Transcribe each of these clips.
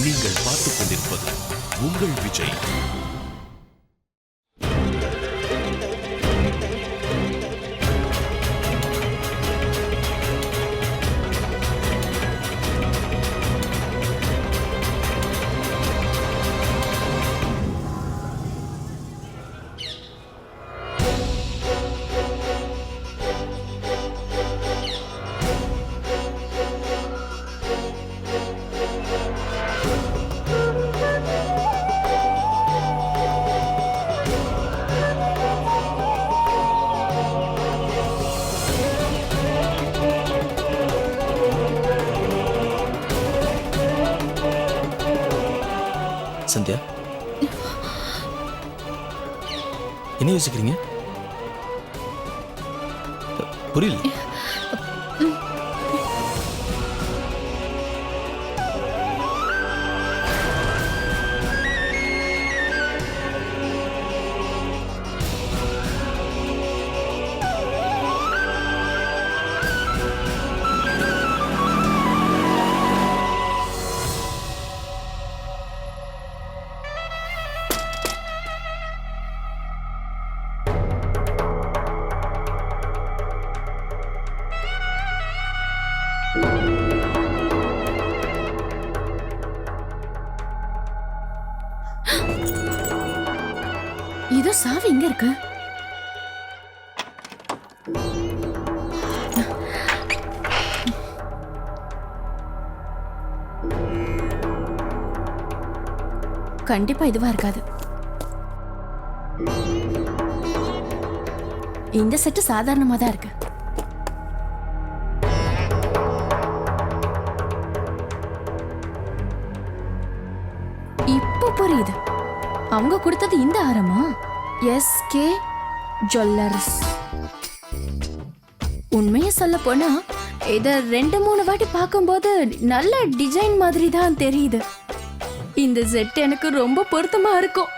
நீங்கள் பார்த்துக் கொண்டிருப்பது உங்கள் விஜய். சந்தியா, என்ன யோசிக்கிறீங்க? புரியல. இதோ சாவி இங்க இருக்கு. கண்டிப்பா இதுவா இருக்காது. இந்த செட்டு சாதாரணமா தான் இருக்கு. இப்போ புரியுது, அவங்க கொடுத்தது இந்த ஆரமா? SK jewellers. உண்மையை சொல்ல போனா இத 2-3 வாட்டி பார்க்கும்போது நல்ல டிசைன் மாதிரி தான் தெரியுது. இந்த செட் எனக்கு ரொம்ப பொருத்தமா இருக்கும்.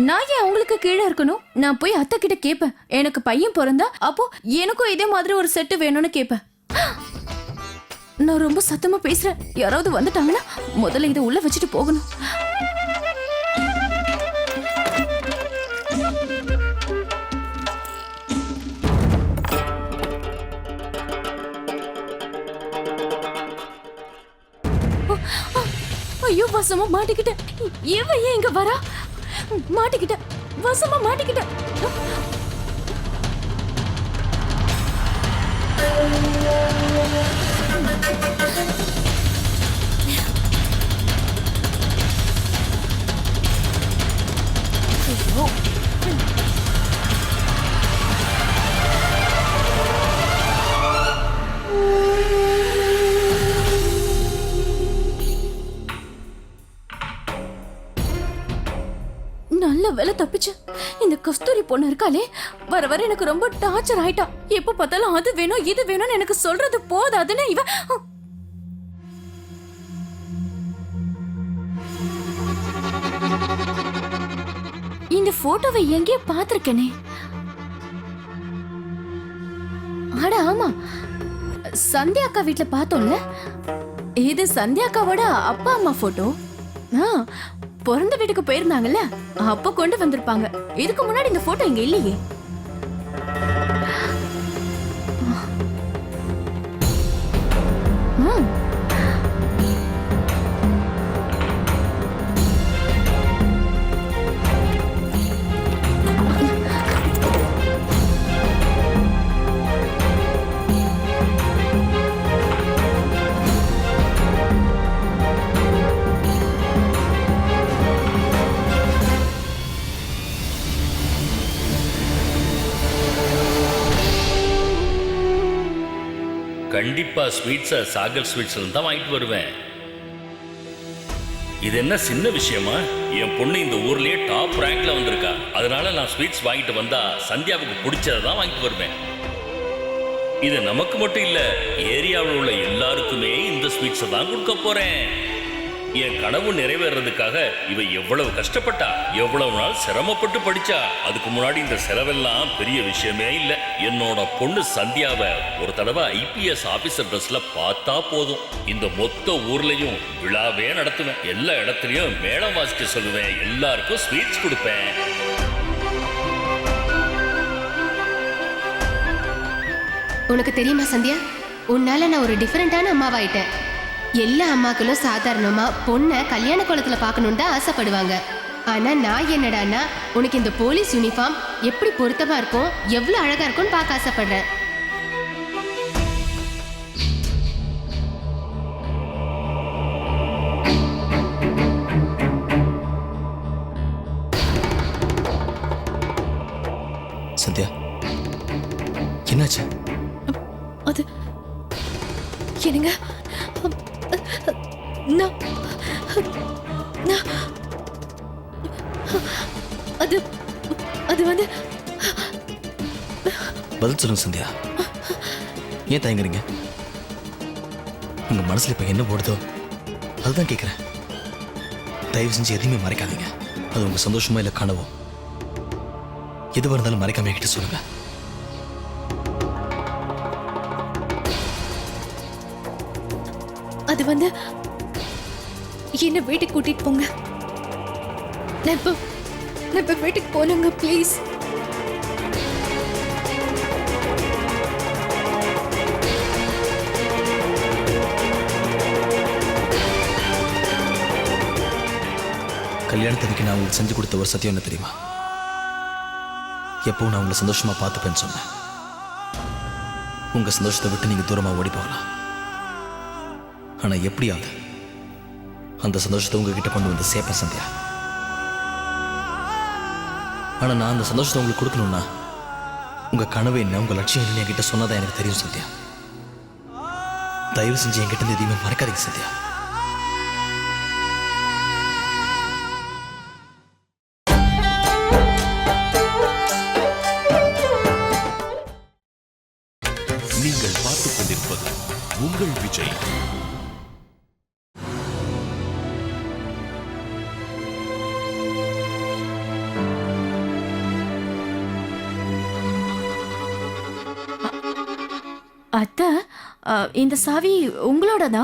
நான் ஏன் அவங்களுக்கு கீழே இருக்கணும்? நான் போய் அத்தை கிட்ட கேட்பேன். எனக்கு பையன் பிறந்தா அப்போ எனக்கும் இதே மாதிரி ஒரு செட்டு வேணும்னு கேட்பேன். நான் ரொம்ப சத்தமா பேசுறேன். யாராவது வந்துட்டாங்கன்னா முதல்ல இதை உள்ள வச்சுட்டு போகணும். ஐயோ, வசமா மாட்டிக்கிட்டேன். ஏன் இங்க வரா? மாட்டிக்கிட்டேன், வசமா மாட்டிக்கிட்டேன். நல்ல வேலை தப்பிச்சு. இந்த கஸ்தூரி பொண்ணு இருக்காளே, வர வர எனக்கு ரொம்ப டார்ச்சர் ஆயிட்டா. எப்ப பார்த்தாலும் அது வேணும் இது வேணும்னு எனக்கு சொல்றது போதாதுன்னு இவ. இந்த போட்டோவை எங்கேயோ பார்த்திருக்கேனே. அட ஆமா, சந்தியா அக்கா வீட்டுல பார்த்தோம்ல. இது சந்தியா அக்காவோட அப்பா அம்மா போட்டோ. பிறந்த வீட்டுக்கு போயிருந்தாங்கல்ல, அப்ப கொண்டு வந்திருப்பாங்க. இதுக்கு முன்னாடி இந்த போட்டோ இங்க இல்லையே. கண்டிப்பா ஸ்வீட்ஸை சாகர் ஸ்வீட்ஸ்ல தான் வாங்கிட்டு வருவேன். இது என்ன சின்ன விஷயமா? என் பொண்ணு இந்த ஊர்லயே டாப் ரேங்க்ல வந்திருக்கா. அதனால நான் ஸ்வீட்ஸ் வாங்கிட்டு வந்தா சந்தியாவுக்கு பிடிச்சதை தான் வாங்கிட்டு வருவேன். இது நமக்கு மட்டும் இல்ல, ஏரியாவில் உள்ள எல்லாருக்குமே இந்த ஸ்வீட்ஸை தான் கொடுக்க போறேன். என் கனவு நிறைவேறதுக்காக இவ எவ்வளவு கஷ்டப்பட்டா, எவ்வளவு நாள் சிரமப்பட்டு படிச்சா. அதுக்கு முன்னாடி இந்த செலவெல்லாம் பெரிய விஷயமே இல்லை. என்னோட பொண்ணு சந்தியாவை ஒரு தடவை IPS ஆபீசர் ட்ரெஸ்ல பார்த்தா போதும், இந்த மொத்த ஊர்லயும் விழாவே நடத்துவேன். எல்லா இடத்துலயும் மேளம் வாசிக்க சொல்லுவேன், எல்லாருக்கும் ஸ்வீட்ஸ் கொடுப்பேன். உனக்கு தெரியுமா சந்தியா, உன்னால நான் ஒரு டிஃபரெண்டான அம்மாவாயிட்டேன். எல்லா அம்மாக்களும் சாதாரணமா பொண்ணை கல்யாண கோலத்துல பார்க்கணும்னு தான் ஆசைப்படுவாங்க. ஆனா நான் என்னடான்னா உனக்கு இந்த போலீஸ் யூனிஃபார்ம் எப்படி பொருத்தமா இருக்கும், எவ்வளவு அழகா இருக்கும்னு பார்க்க ஆசைப்படுறேன். சந்தியா, என்னாச்சு? அது என்னங்க, நான் நான் அது அது வந்து பதில் சொல்லுங்க சந்தியா. ஏன் தயங்குறீங்க? உங்க மனசுல இப்ப என்ன போடுதோ அதுதான் கேட்கிறேன். தயவு செஞ்சு எதையுமே மறைக்காதீங்க. அது உங்க சந்தோஷமா இல்ல கனவோ எதுவாக இருந்தாலும் மறைக்காம என்கிட்ட சொல்லுங்க. அது வந்து என்ன வீட்டுக்கு கூட்டிட்டு போங்க. நான் இப்ப வீட்டுக்கு போனுங்க ப்ளீஸ். கல்யாணத்துக்கு நான் உங்களுக்கு செஞ்சு கொடுத்த ஒரு சத்தியம் என்ன தெரியுமா? எப்பவும் நான் உங்களை சந்தோஷமா பார்த்துப்பேன்னு சொன்னேன். உங்க சந்தோஷத்தை விட்டு நீங்க தூரமா ஓடி போகலாம், ஆனா எப்படியாவது அந்த சந்தோஷத்தை உங்ககிட்ட கொண்டு வந்து சேர்ப்பேன் சந்தியா. ஆனா நான் அந்த சந்தோஷத்தை உங்களுக்கு கொடுக்கணும்னா உங்க கனவு என்ன, உங்க லட்சியம் என்ன என்கிட்ட சொன்னதான் எனக்கு தெரியும் சந்தியா. தயவு செஞ்சு என்கிட்ட இருந்து எதையுமே மறக்காதீங்க சந்தியா. நீங்கள் பார்த்துக் கொண்டிருப்பது உங்கள் விஜய். அத்தை, இந்த சாவி உங்களோடதா?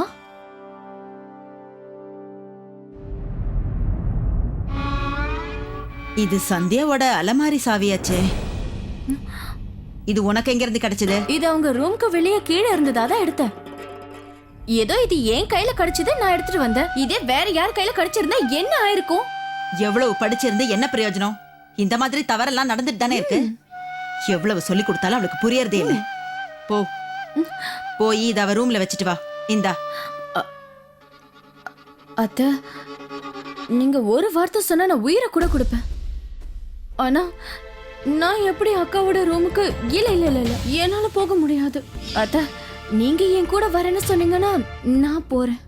இது சந்தியாவோட அலமாரி சாவியாச்சே. இது உனக்கு எங்க இருந்து கிடைச்சது? இது அவங்க ரூம்க்கு வெளியே கீழே இருந்ததா தான் எடுத்தேன். ஏதோ இது என் கையில கிடைச்சது, நான் எடுத்துட்டு வந்தேன். இதே வேற யார் கையில கிடைச்சிருந்தா என்ன ஆயிருக்கும்? எவ்வளவு படிச்சிருந்து என்ன பிரயோஜனம்? இந்த மாதிரி தவறெல்லாம் நடந்துட்டு தானே இருக்கு. எவ்வளவு சொல்லி கொடுத்தாலும் அவளுக்கு புரியறதே இல்லை. போ போய் இத அவ ரூம்ல வச்சுட்டு வா. இந்தா. அத்தை, நீங்க ஒரு வார்த்தை சொன்னா நான் உயிரை கூட கொடுப்பேன். ஆனா நான் எப்படி அக்காவோட ரூமுக்கு இல்ல இல்ல இல்ல இல்ல என்னால போக முடியாது. அத்தை, நீங்க என் கூட வரேன்னு சொன்னீங்கன்னா நான் போறேன்.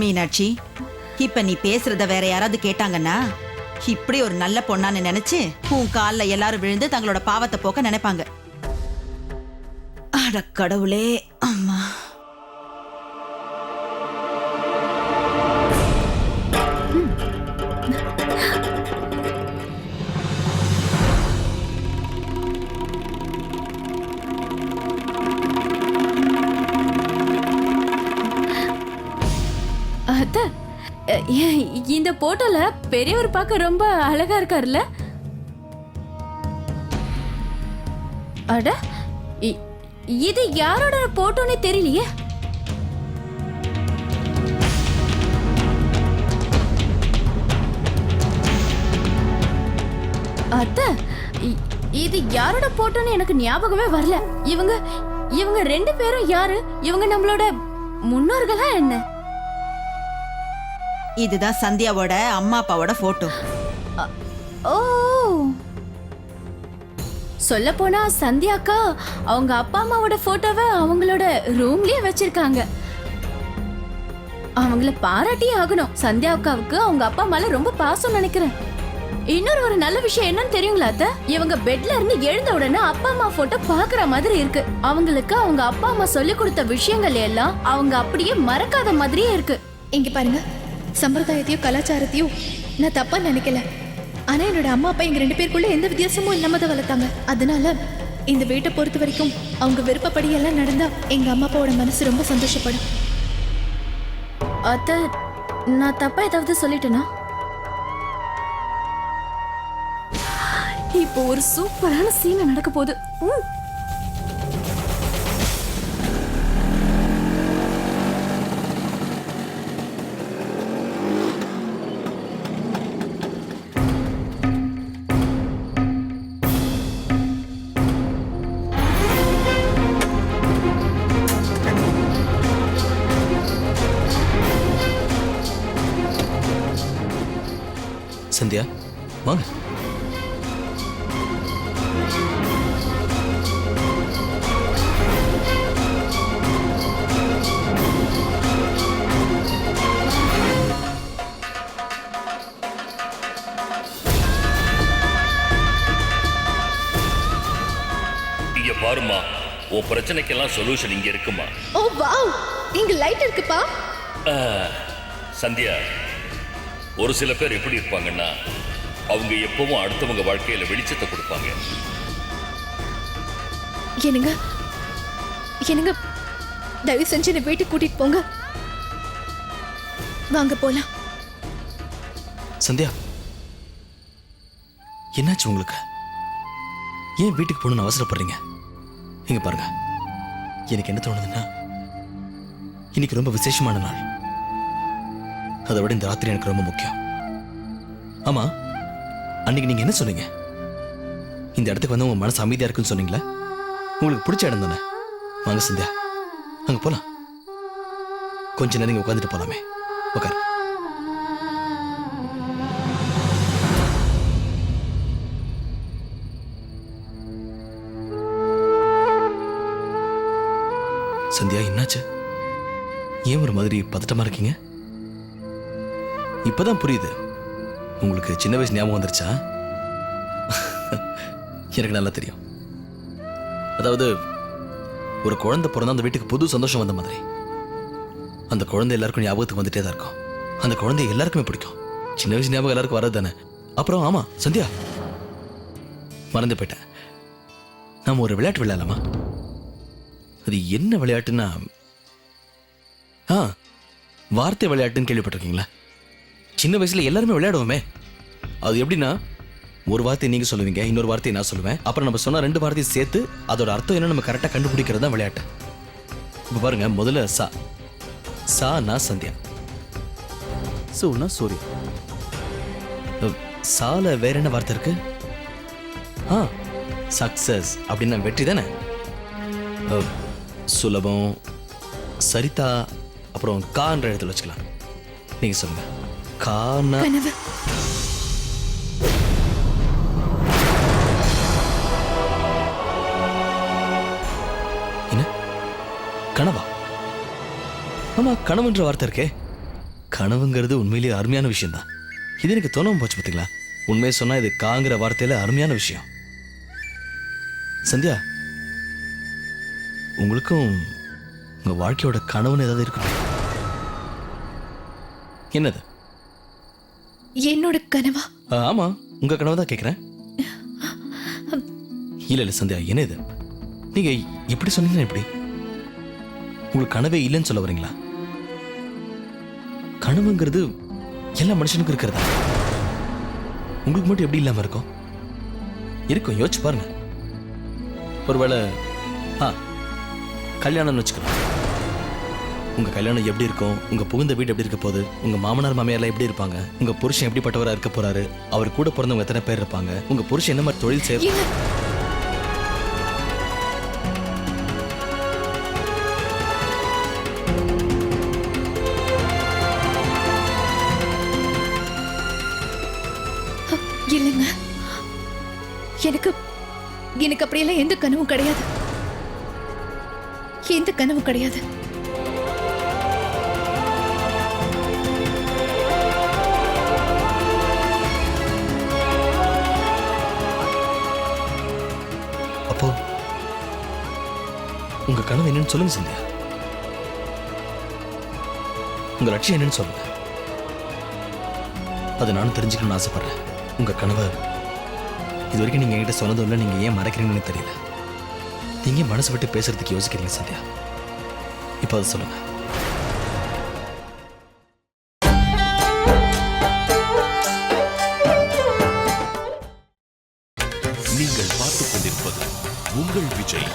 மீனாட்சி, இப்ப நீ பேசுறத வேற யாராவது கேட்டாங்கன்னா இப்படி ஒரு நல்ல பொண்ணான்னு நினைச்சு உன் கால்ல எல்லாரும் விழுந்து தங்களோட பாவத்தை போக்க நினைப்பாங்க. அட கடவுளே, அம்மா. அத்தை, இந்த போட்டோல பெரியவர் பார்க்க ரொம்ப அழகா இருக்காருல்ல? அட, இது யாரோட போட்டோன்னு தெரியலையே. அத்தை, இது யாரோட போட்டோன்னு எனக்கு ஞாபகமே வரல. இவங்க ரெண்டு பேரும் யாரு? இவங்க நம்மளோட முன்னோர்களா என்ன? இதுதான் சந்தியாவோட அம்மா அப்பாவோட போட்டோ. ஓ, சொல்ல போனா சந்தியாக்கா அவங்க அப்பா அம்மாவோட போட்டோவை அவங்களோட ரூம்லயே வச்சிருக்காங்க. அவங்கள பாராட்டி ஆகணும். சந்தியா அக்காவுக்கு அவங்க அப்பா அம்மால ரொம்ப பாசம் நினைக்கிறேன். இன்னொரு நல்ல விஷயம் என்னன்னு தெரியுங்களா அத்தை? இவங்க பெட்ல இருந்து எழுந்த உடனே அப்பா அம்மா போட்டோ பாக்குற மாதிரி இருக்கு. அவங்களுக்கு அவங்க அப்பா அம்மா சொல்லி கொடுத்த விஷயங்கள் எல்லாம் அவங்க அப்படியே மறக்காத மாதிரியே இருக்கு. இங்க பாருங்க, சம்பிரதாயத்தையும் கலாச்சாரத்தையும் நான் தப்பா நினைக்கல. ஆனா என்னோட அம்மா அப்பா எங்க 2 பேருக்குள்ள எந்த வித்தியாசமும் இல்லாம தான் வளர்த்தாங்க. அதனால இந்த வீட்டை பொறுத்த வரைக்கும் அவங்க விருப்பப்படி எல்லாம் நடந்தா எங்க அம்மா அப்பாவோட மனசு ரொம்ப சந்தோஷப்படும். அத்தை, நான் தப்பா ஏதாவது சொல்லிட்டேனா? இப்போ ஒரு சூப்பரான சீன் நடக்க போகுது. சந்தியா வாங்க. இங்க பாருமா, உன் பிரச்சனைக்கெல்லாம் சொல்யூஷன் இங்க இருக்குமா. ஓ வாவ், இங்க லைட் இருக்குப்பா. சந்தியா, ஒரு சில பேர் எப்படி இருப்பாங்கன்னா அவங்க எப்பவும் அடுத்தவங்க வாழ்க்கையில வெளிச்சத்தை கொடுப்பாங்க. என்னங்க என்னங்க, தயவு செஞ்சு என்னை வீட்டுக்கு கூட்டிட்டு போங்க. வாங்க போலாம். சந்தியா, என்னாச்சு உங்களுக்கு? ஏன் வீட்டுக்கு போகணும்னு அவசரப்படுறீங்க? இங்க பாருங்க, எனக்கு என்ன தோணுதுன்னா இன்னைக்கு ரொம்ப விசேஷமான நாள். அதை விட இந்த ராத்திரி எனக்கு ரொம்ப முக்கியம். ஆமா, அன்னைக்கு நீங்க என்ன சொன்னீங்க? இந்த இடத்துக்கு வந்து உங்க மனசு அமைதியா இருக்குன்னு சொன்னீங்களா? உங்களுக்கு பிடிச்ச இடம் தானே? வாங்க சந்தியா, அங்க போலாம். கொஞ்ச நேரம் இங்க உட்காந்துட்டு போலாமே. உட்காரு. சந்தியா, என்னாச்சு? ஏன் ஒரு மாதிரி பதட்டமா இருக்கீங்க? இப்பதான் புரியுது. உங்களுக்கு சின்ன வயசு ஞாபகம் வந்துருச்சா? எனக்கு நல்லா தெரியும். அதாவது ஒரு குழந்தை பிறந்தா அந்த வீட்டுக்கு புது சந்தோஷம் வந்த மாதிரி. அந்த குழந்தை எல்லாருக்கும் ஞாபகத்துக்கு வந்துட்டே தான் இருக்கும். அந்த குழந்தை எல்லாருக்குமே பிடிக்கும். சின்ன வயசு ஞாபகம் எல்லாருக்கும் வர்றது தானே. அப்புறம் ஆமா சந்தியா, மறந்து போயிட்டேன். நாம ஒரு விளையாட்டு விளையாடலாமா? அது என்ன விளையாட்டுன்னா, வார்த்தை விளையாட்டுன்னு கேள்விப்பட்டிருக்கீங்களா? சின்ன வயசுல எல்லாருமே விளையாடுவோமே. அது எப்படின்னா, ஒரு வார்த்தையை நீங்க சொல்லுவீங்க, இன்னொரு வார்த்தையை நான் சொல்லுவேன். அப்புறம் நம்ம சொன்ன 2 வார்த்தையை சேர்த்து அதோட அர்த்தம் என்ன நம்ம கரெக்டாக கண்டுபிடிக்கிறது தான் விளையாட்டு. இப்போ பாருங்க, முதல்ல சா. சானா சந்தியா, சூனா சூர்யா. சால வேற என்ன வார்த்தை இருக்கு? சக்சஸ் அப்படின்னா வெற்றி தானே. சுலபம் சரிதா. அப்புறம் கான்ற இடத்துல வச்சுக்கலாம். நீங்க சொல்லுங்க. கானா கனவு. என்ன கனவா? ஆமா, கனவுன்ற வார்த்தை இருக்கே. கனவுங்கிறது உண்மையிலேயே அருமையான விஷயம் தான். இது எனக்கு தோணாம போச்சு பார்த்தீங்களா? உண்மையை சொன்னா இது காங்கிற வார்த்தையில அருமையான விஷயம். சந்தியா, உங்களுக்கும் உங்க வாழ்க்கையோட கனவுன்னு ஏதாவது இருக்கு? என்னது? என்னோட கனவா? ஆமா, உங்க கனவு தான் கேட்கிறேன். இல்ல இல்ல சந்தியா, என்ன இது? நீங்க இப்படி சொன்னீங்கன்னா எப்படி? உங்களுக்கு கனவே இல்லைன்னு சொல்ல வரீங்களா? கனவுங்கிறது எல்லா மனுஷனுக்கும் இருக்கிறதா? உங்களுக்கு மட்டும் எப்படி இல்லாம இருக்கும்? இருக்கும், யோசிச்சு பாருங்க. ஒருவேளை கல்யாணம்னு வச்சுக்கலாம். உங்க கல்யாணம் எப்படி இருக்கும்? உங்க புகுந்த வீடு எப்படி இருக்க போகுது? உங்க மாமனார் மாமியார்லாம் எப்படி இருப்பாங்க? உங்க புருஷன் எப்படிப்பட்டவரா இருக்க போறாரு? அவர் கூட பிறந்தவங்க எத்தனை பேர் இருப்பாங்க? உங்க புருஷன் என்ன மாதிரி தொழில் செய்ய? இல்லைங்க, எனக்கு எனக்கு அப்படியெல்லாம் எந்த கனவும் கிடையாது. எந்த கனவும் கிடையாது. அப்போ உங்க கனவு என்னன்னு சொல்லுங்க சந்தியா. உங்க லட்சியம் என்னன்னு சொல்லுங்க. அதை நானும் தெரிஞ்சுக்கணும்னு ஆசைப்படுறேன். உங்க கனவை இது வரைக்கும் நீங்க என்கிட்ட சொன்னதும் இல்லை, நீங்க ஏன் மறைக்கிறீங்கன்னு தெரியல. நீங்க மனசு விட்டு பேசுறதுக்கு யோசிக்கிறீங்க சந்தியா. இப்போ அதை சொல்லுங்க. நீங்கள் பார்த்துக் கொண்டிருப்பது உங்கள் விஜய்.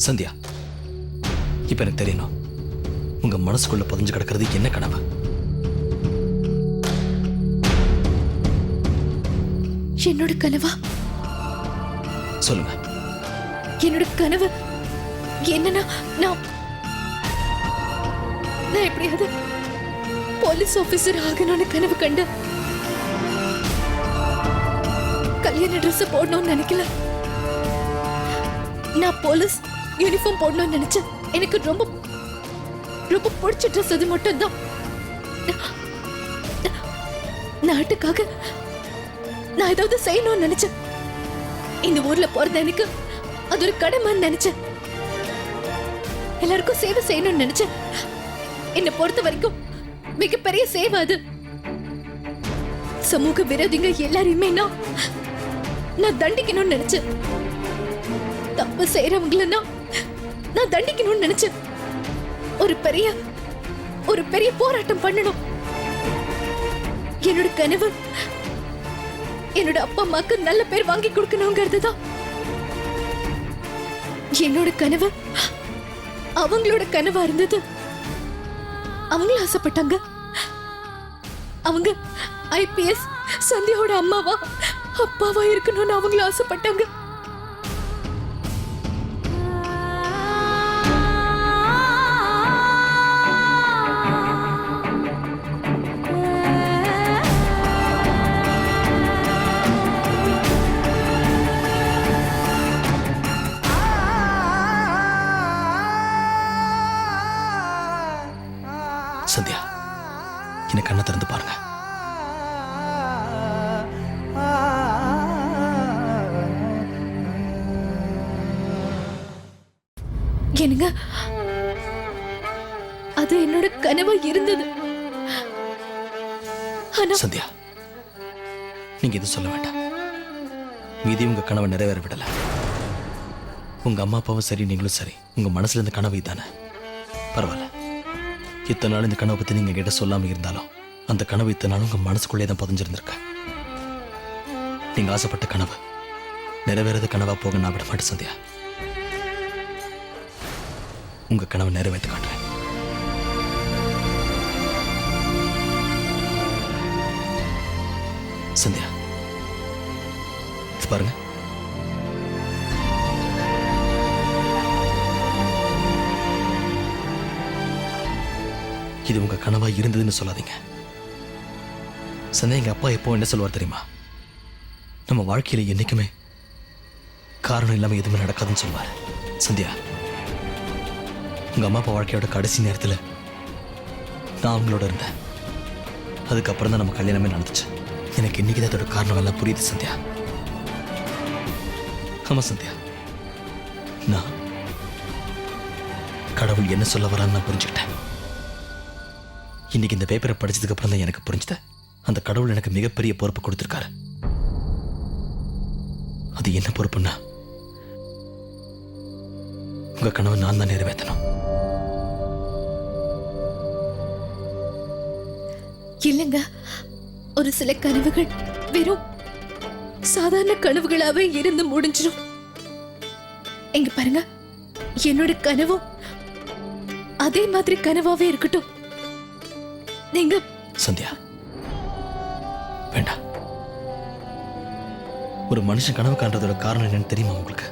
சந்தியா, இப்ப எனக்கு தெரியணும், உங்க மனசுக்குள்ள பதிஞ்சு கிடக்கிறது என்ன கனவு? என்னோட கனவா? சொல்லுங்க. என்னோட கனவு என்னன்னா, நான் எப்படியாவது போலீஸ் ஆபீசர் ஆகணும்னு கனவு கண்டு கல்யாண ட்ரெஸ் போடணும்னு நினைக்கல. நான் போலீஸ் யூனிஃபார்ம் போடணும்னு நினைச்சேன். எனக்கு ரொம்ப ரொம்ப பிடிச்ச ட்ரெஸ் அது மட்டும் தான். நாட்டுக்காக நான் ஏதாவது செய்யணும்னு நினைச்சேன். இந்த ஊர்ல போறது எனக்கு அது ஒரு கடமைன்னு நினைச்சேன். எல்லாருக்கும் சேவை செய்யணும்னு நினைச்சேன். என்னை பொறுத்த வரைக்கும் மிகப்பெரிய சேவை அது. சமூக விரோதிங்க எல்லாரையுமே நான் தண்டிக்கணும்னு நினைச்சேன். தப்பு செய்யறவங்கள நான் தண்டிக்கணும்னு நினைச்சேன். ஒரு பெரிய போராட்டம் பண்ணணும். என்னோட கனவு என்னோட அப்பா அம்மாக்கு நல்ல பேர் வாங்கி கொடுக்கணுங்கிறது தான். என்னோட கனவு அவங்களோட கனவா இருந்தது. அவங்களும் ஆசைப்பட்டாங்க. அவங்க ஐபிஎஸ் சந்தியாவோட அம்மாவா அப்பாவா இருக்கணும்னு அவங்களும் ஆசைப்பட்டாங்க. சந்தியா, என்ன கண்ணை திறந்து பாருங்க. என்னங்க, அது என்னோட கனவா இருந்தது. ஆனா சந்தியா, நீங்க எதுவும் சொல்ல வேண்டாம். மீதி உங்க கனவை நிறைவேற விடல. உங்க அம்மா அப்பாவும் சரி, நீங்களும் சரி, உங்க மனசுல இருந்த கனவு இதானே. பரவாயில்ல. இத்தனை நாள் இந்த கனவை பத்தி நீங்க கிட்ட சொல்லாம இருந்தாலும் அந்த கனவு இத்தனை நாள் உங்க மனசுக்குள்ளே தான் பதிஞ்சிருந்திருக்க. நீங்க ஆசைப்பட்ட கனவு நிறைவேறாத கனவா போக நான் விட மாட்டேன் சந்தியா. உங்க கனவை நிறைவேற்றி காட்டுறேன். சந்தியா, இது பாருங்க. இது உங்க கனவா இருந்ததுன்னு சொல்லாதீங்க சந்தியா. எங்க அப்பா எப்போ என்ன சொல்லுவார் தெரியுமா? நம்ம வாழ்க்கையில என்னைக்குமே காரணம் இல்லாம எதுவுமே நடக்காதுன்னு சொல்லுவார். சந்தியா, உங்க அம்மா அப்பா வாழ்க்கையோட கடைசி நேரத்துல நான் அவங்களோட இருந்தேன். அதுக்கப்புறம் தான் நம்ம கல்யாணமே நடந்துச்சு. எனக்கு இன்னைக்குதான் அதோட காரணம் எல்லாம் புரியுது சந்தியா. ஆமா சந்தியா, நான் கடவுள் என்ன சொல்ல வரான்னு நான் புரிஞ்சுக்கிட்டேன். இன்னைக்கு இந்த பேப்பரை படிச்சதுக்கு அப்புறம் தான் எனக்கு புரிஞ்சுது, அந்த கடவுள் எனக்கு மிகப்பெரிய பொறுப்பு கொடுத்திருக்காரு. அது என்ன பொறுப்புன்னா, உங்க கனவை நான் தான் நிறைவேற்றணும். இல்லைங்க, ஒரு சில கனவுகள் வெறும் சாதாரண கனவுகளாவே இருந்து முடிஞ்சிடும். எங்க பாருங்க, என்னோட கனவும் அதே மாதிரி கனவாவே இருக்கட்டும். நீங்க சந்தியா, வேண்டாம். ஒரு மனுஷன் கனவு காண்றதோட காரணம் என்னன்னு தெரியுமா உங்களுக்கு?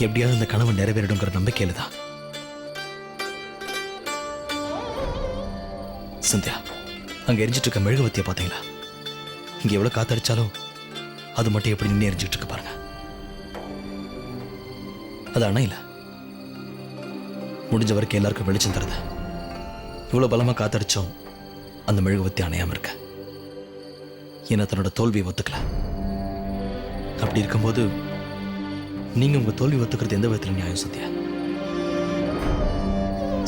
எப்படியாவது இந்த கனவு நிறைவேறிடுங்கிற நம்பிக்கையில தான். சந்தியா, அங்க எரிஞ்சிட்டு இருக்க மெழுகுவத்திய பாத்தீங்களா? இங்க எவ்வளவு காத்தடிச்சாலும் அது மட்டும் எப்படி நின்று எரிஞ்சிட்டு இருக்கு பாருங்க. அது அணையில முடிஞ்ச வரைக்கும் எல்லாருக்கும் வெளிச்சம் தருது. இவ்வளவு பலமா காத்தடிச்சோம் அந்த மெழுகுவத்தி அணையாம இருக்க. ஏன்னா தன்னோட தோல்வியை ஒத்துக்கல. அப்படி இருக்கும்போது நீங்க உங்க தோல்வி ஒத்துக்கிறது எந்த விதத்துல நியாயம் சந்தியா?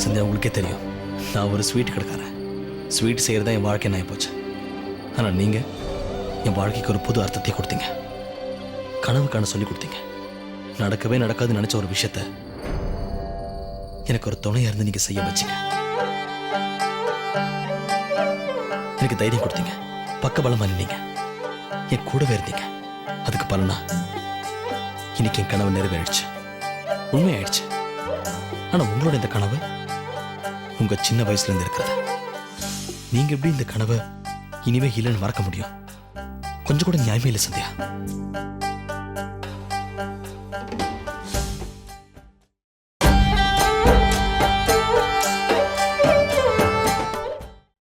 சந்தியா, உங்களுக்கே தெரியும் நான் ஒரு ஸ்வீட் கடைக்காரன். ஸ்வீட் செய்கிறது தான் என் வாழ்க்கை நான் போச்சு. ஆனால் நீங்கள் என் வாழ்க்கைக்கு ஒரு புது அர்த்தத்தை கொடுத்தீங்க. கனவு காண சொல்லி கொடுத்தீங்க. நடக்கவே நடக்காதுன்னு நினச்ச ஒரு விஷயத்த எனக்கு ஒரு துணையாக இருந்து நீங்கள் செய்ய வச்சீங்க. எனக்கு தைரியம் கொடுத்தீங்க, பக்கபலமாக நின்னீங்க, என் கூடவே இருந்தீங்க. அதுக்கு பலனா இன்னைக்கு என் கனவு நிறைவேறிடுச்சு, உண்மையாயிடுச்சு. ஆனா உங்களோட இந்த கனவு உங்க சின்ன வயசுல இருந்து இருக்கிறது. நீங்க எப்படி இந்த கனவை இனிமே இல்லைன்னு மறக்க முடியும்? கொஞ்சம் கூட நியாயமே இல்லை சந்தியா.